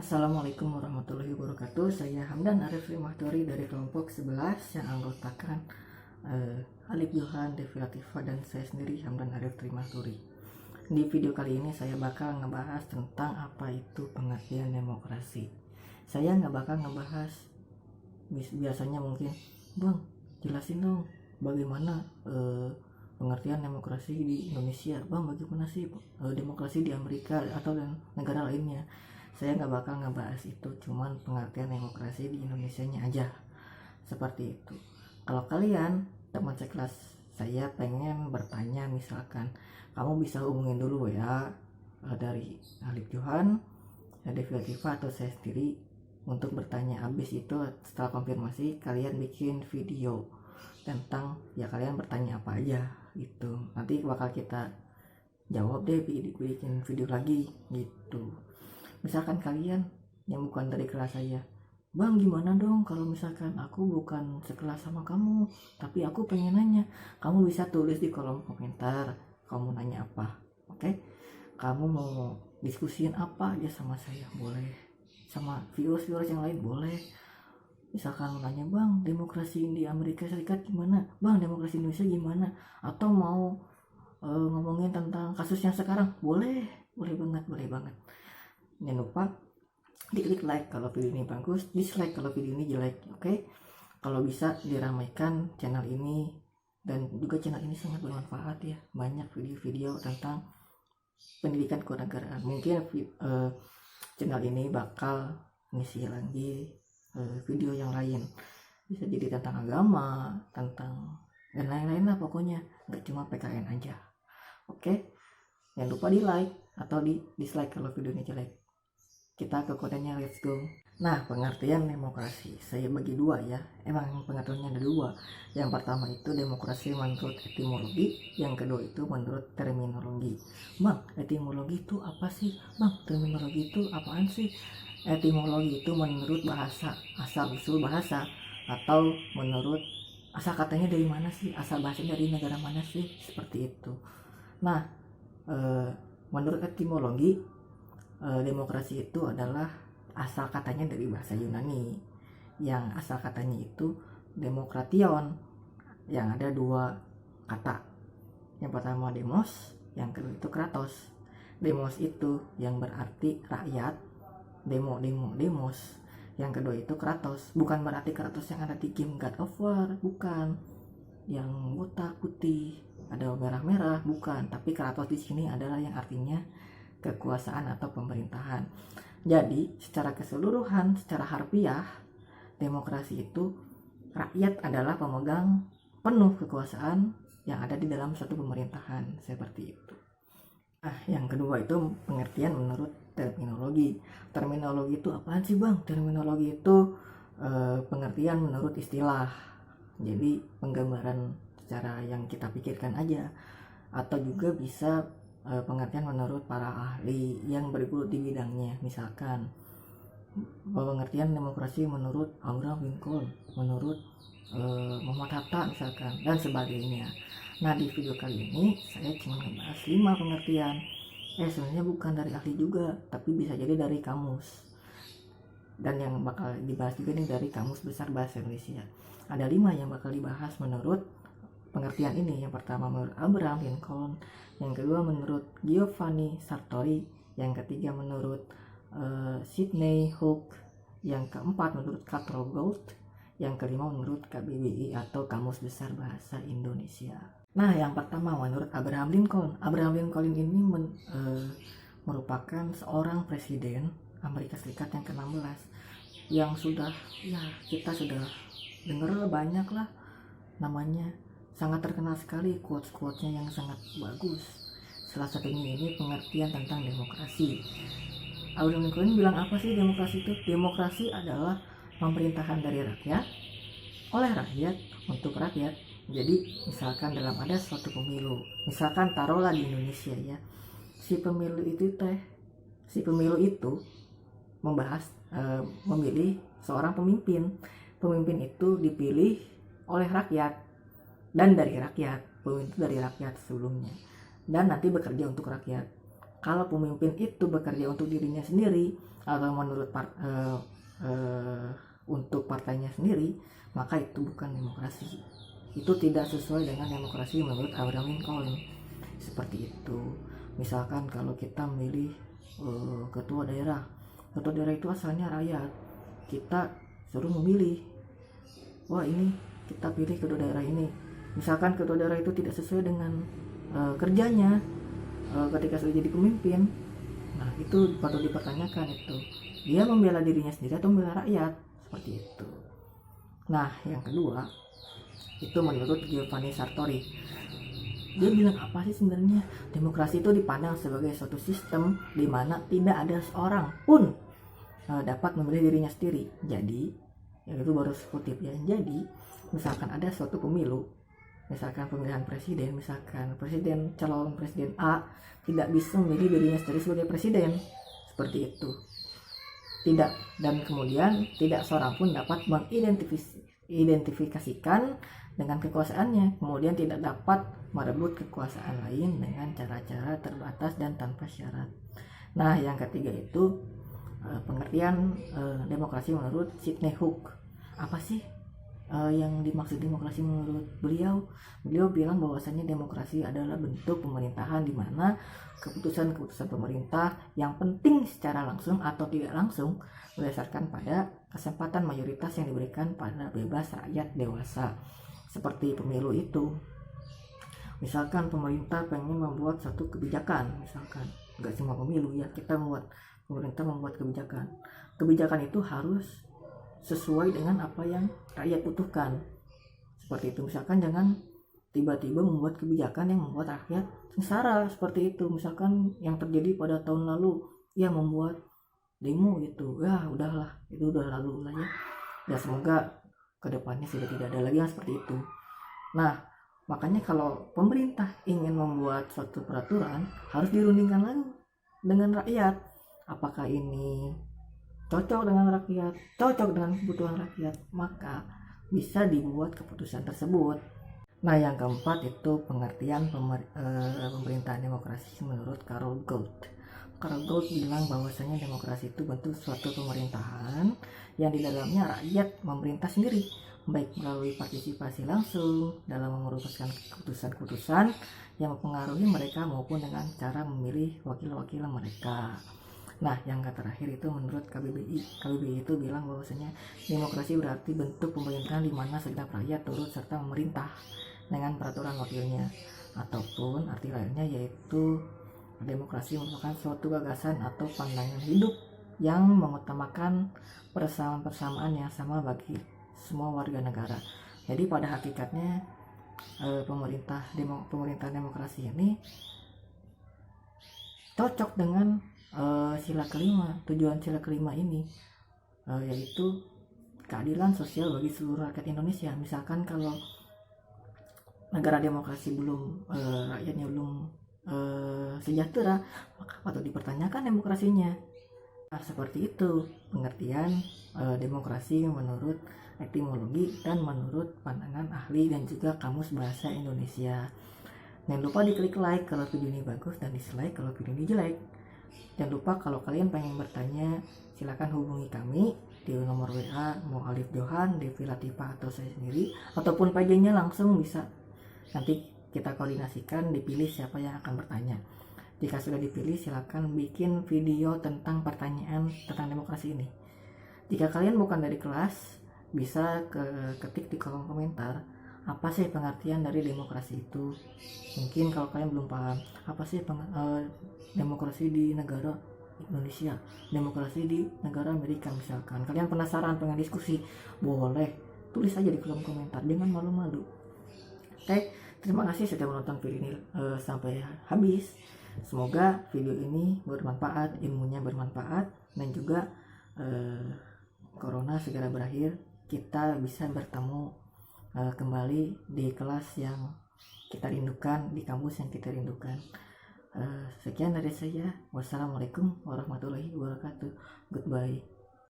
Assalamualaikum warahmatullahi wabarakatuh. Saya Hamdan Arif Rimahtori dari kelompok 11 yang anggotakan Alif Johan, Devi Latifah, dan saya sendiri Hamdan Arif Rimahtori. Di video kali ini saya bakal ngebahas tentang apa itu pengertian demokrasi. Saya nggak bakal ngebahas biasanya mungkin, Bang, jelasin dong bagaimana pengertian demokrasi di Indonesia, Bang, bagaimana sih demokrasi di Amerika atau dan negara lainnya. Saya nggak bakal ngebahas itu, cuman pengertian demokrasi di Indonesianya aja, seperti itu. Kalau kalian teman sekelas saya pengen bertanya, misalkan kamu bisa hubungin dulu ya dari Alif Johan, Devi Latifah, atau saya sendiri untuk bertanya. Habis itu setelah konfirmasi kalian bikin video tentang ya kalian bertanya apa aja gitu, nanti bakal kita jawab deh, bikin video lagi gitu. Misalkan kalian yang bukan dari kelas saya, Bang, gimana dong kalau misalkan aku bukan sekelas sama kamu tapi aku pengen nanya, kamu bisa tulis di kolom komentar kamu nanya apa. Oke, kamu mau diskusiin apa aja sama saya boleh, sama viewers yang lain boleh. Misalkan nanya, Bang, demokrasi di Amerika Serikat gimana, Bang, demokrasi Indonesia gimana, atau mau ngomongin tentang kasus yang sekarang, boleh banget. Jangan lupa diklik like kalau video ini bagus, dislike kalau video ini jelek. Oke, kalau bisa diramaikan channel ini, dan juga channel ini sangat bermanfaat ya, banyak video-video tentang pendidikan kewarganegaraan. Mungkin channel ini bakal ngisi lagi video yang lain, bisa jadi tentang agama, tentang dan lain-lain lah, pokoknya nggak cuma PKN aja. Oke, jangan lupa di like atau di dislike kalau video ini jelek. Kita ke kodenya, let's go. Nah, pengertian demokrasi saya bagi dua ya. Emang pengertiannya ada dua. Yang pertama itu demokrasi menurut etimologi, yang kedua itu menurut terminologi. Bang, etimologi itu apa sih? Bang, terminologi itu apaan sih? Etimologi itu menurut bahasa, asal usul bahasa, atau menurut asal katanya dari mana sih? Asal bahasanya dari negara mana sih? Seperti itu. Nah, menurut etimologi, demokrasi itu adalah asal katanya dari bahasa Yunani, yang asal katanya itu demokration, yang ada dua kata. Yang pertama demos, yang kedua itu kratos. Demos itu yang berarti rakyat, demos. Yang kedua itu kratos, bukan berarti kratos yang ada di game God of War, bukan, yang botak putih ada merah-merah, bukan, tapi kratos di sini adalah yang artinya kekuasaan atau pemerintahan. Jadi secara keseluruhan, secara harfiah, demokrasi itu rakyat adalah pemegang penuh kekuasaan yang ada di dalam suatu pemerintahan, seperti itu. Nah, yang kedua itu pengertian menurut terminologi. Terminologi itu apaan sih, Bang? Terminologi itu pengertian menurut istilah. Jadi penggambaran secara yang kita pikirkan aja, atau juga bisa pengertian menurut para ahli yang bergelut di bidangnya. Misalkan pengertian demokrasi menurut Abraham Lincoln, menurut Muhammad Hatta misalkan, dan sebagainya. Nah, di video kali ini saya cuma membahas 5 pengertian. Sebenarnya bukan dari ahli juga, tapi bisa jadi dari kamus. Dan yang bakal dibahas juga nih dari Kamus Besar Bahasa Indonesia. Ada 5 yang bakal dibahas menurut pengertian ini. Yang pertama menurut Abraham Lincoln, yang kedua menurut Giovanni Sartori, yang ketiga menurut Sidney Hook, yang keempat menurut Catrol Gold, yang kelima menurut KBBI atau Kamus Besar Bahasa Indonesia. Nah, yang pertama menurut Abraham Lincoln. Abraham Lincoln ini merupakan seorang presiden Amerika Serikat yang ke-16, yang sudah ya kita sudah dengar banyak lah namanya, sangat terkenal sekali quotes-quotesnya yang sangat bagus. Salah satunya ini pengertian tentang demokrasi. Abraham Lincoln bilang apa sih demokrasi itu? Demokrasi adalah pemerintahan dari rakyat, oleh rakyat, untuk rakyat. Jadi misalkan dalam ada suatu pemilu, misalkan taruhlah di Indonesia ya, si pemilu itu memilih seorang pemimpin. Pemimpin itu dipilih oleh rakyat dan dari rakyat, pemimpin itu dari rakyat sebelumnya, dan nanti bekerja untuk rakyat. Kalau pemimpin itu bekerja untuk dirinya sendiri atau menurut untuk partainya sendiri, maka itu bukan demokrasi. Itu tidak sesuai dengan demokrasi menurut Abraham Lincoln. Seperti itu. Misalkan kalau kita memilih ketua daerah itu asalnya rakyat, kita suruh memilih, wah ini kita pilih ketua daerah ini. Misalkan ketua daerah itu tidak sesuai dengan kerjanya ketika sudah jadi pemimpin, nah itu patut dipertanyakan, itu dia membela dirinya sendiri atau membela rakyat, seperti itu. Nah yang kedua itu menurut Giovanni Sartori, dia bilang apa sih sebenarnya? Demokrasi itu dipandang sebagai suatu sistem di mana tidak ada seorang pun dapat memilih dirinya sendiri. Jadi yang itu baru kutip ya, jadi misalkan ada suatu pemilu, misalkan pemilihan presiden, misalkan calon presiden A tidak bisa memilih dirinya sendiri sebagai presiden, seperti itu. Tidak, dan kemudian tidak seorang pun dapat mengidentifikasikan dengan kekuasaannya, kemudian tidak dapat merebut kekuasaan lain dengan cara-cara terbatas dan tanpa syarat. Nah yang ketiga itu pengertian demokrasi menurut Sidney Hook. Apa sih yang dimaksud demokrasi menurut beliau? Beliau bilang bahwasanya demokrasi adalah bentuk pemerintahan di mana keputusan-keputusan pemerintah yang penting secara langsung atau tidak langsung berdasarkan pada kesempatan mayoritas yang diberikan pada bebas rakyat dewasa. Seperti pemilu itu, misalkan pemerintah pengen membuat satu kebijakan, misalkan nggak semua pemilu ya, pemerintah membuat kebijakan itu harus sesuai dengan apa yang rakyat butuhkan, seperti itu. Misalkan jangan tiba-tiba membuat kebijakan yang membuat rakyat sengsara, seperti itu. Misalkan yang terjadi pada tahun lalu ya, membuat demo gitu, ya udahlah, itu udah lalu lah ya semoga kedepannya sudah tidak ada lagi yang seperti itu. Nah makanya kalau pemerintah ingin membuat suatu peraturan harus dirundingkan lagi dengan rakyat, apakah ini cocok dengan rakyat, cocok dengan kebutuhan rakyat, maka bisa dibuat keputusan tersebut. Nah yang keempat itu pengertian pemerintahan demokrasi menurut Karl Gold. Karl Gold bilang bahwasanya demokrasi itu bentuk suatu pemerintahan yang di dalamnya rakyat memerintah sendiri, baik melalui partisipasi langsung dalam merumuskan keputusan-keputusan yang mempengaruhi mereka maupun dengan cara memilih wakil-wakil mereka. Nah yang terakhir itu menurut KBBI itu bilang bahwasanya demokrasi berarti bentuk pemerintahan di mana segenap rakyat turut serta memerintah dengan peraturan wakilnya, ataupun arti lainnya yaitu demokrasi merupakan suatu gagasan atau pandangan hidup yang mengutamakan persamaan-persamaan yang sama bagi semua warga negara. Jadi pada hakikatnya pemerintahan demokrasi ini cocok dengan sila kelima. Tujuan sila kelima ini yaitu keadilan sosial bagi seluruh rakyat Indonesia. Misalkan kalau negara demokrasi belum rakyatnya belum sejahtera, maka patut dipertanyakan demokrasinya. Nah, seperti itu pengertian demokrasi menurut etimologi dan menurut pandangan ahli dan juga kamus bahasa Indonesia. Jangan lupa diklik like kalau video ini bagus dan dislike kalau video ini jelek. Jangan lupa kalau kalian pengen bertanya, silakan hubungi kami di nomor WA, mau Alif Johan, Devi Latifah atau saya sendiri, ataupun PJ-nya langsung bisa. Nanti kita koordinasikan, dipilih siapa yang akan bertanya. Jika sudah dipilih, silakan bikin video tentang pertanyaan tentang demokrasi ini. Jika kalian bukan dari kelas, bisa ketik di kolom komentar apa sih pengertian dari demokrasi itu. Mungkin kalau kalian belum paham apa sih demokrasi di negara Indonesia, demokrasi di negara Amerika misalkan, kalian penasaran pengen diskusi, boleh tulis aja di kolom komentar, jangan malu-malu. Oke, terima kasih sudah menonton video ini sampai habis. Semoga video ini bermanfaat, ilmunya bermanfaat, dan juga corona segera berakhir, kita bisa bertemu kembali di kelas yang kita rindukan, di kampus yang kita rindukan. Sekian dari saya. Wassalamualaikum warahmatullahi wabarakatuh. Goodbye.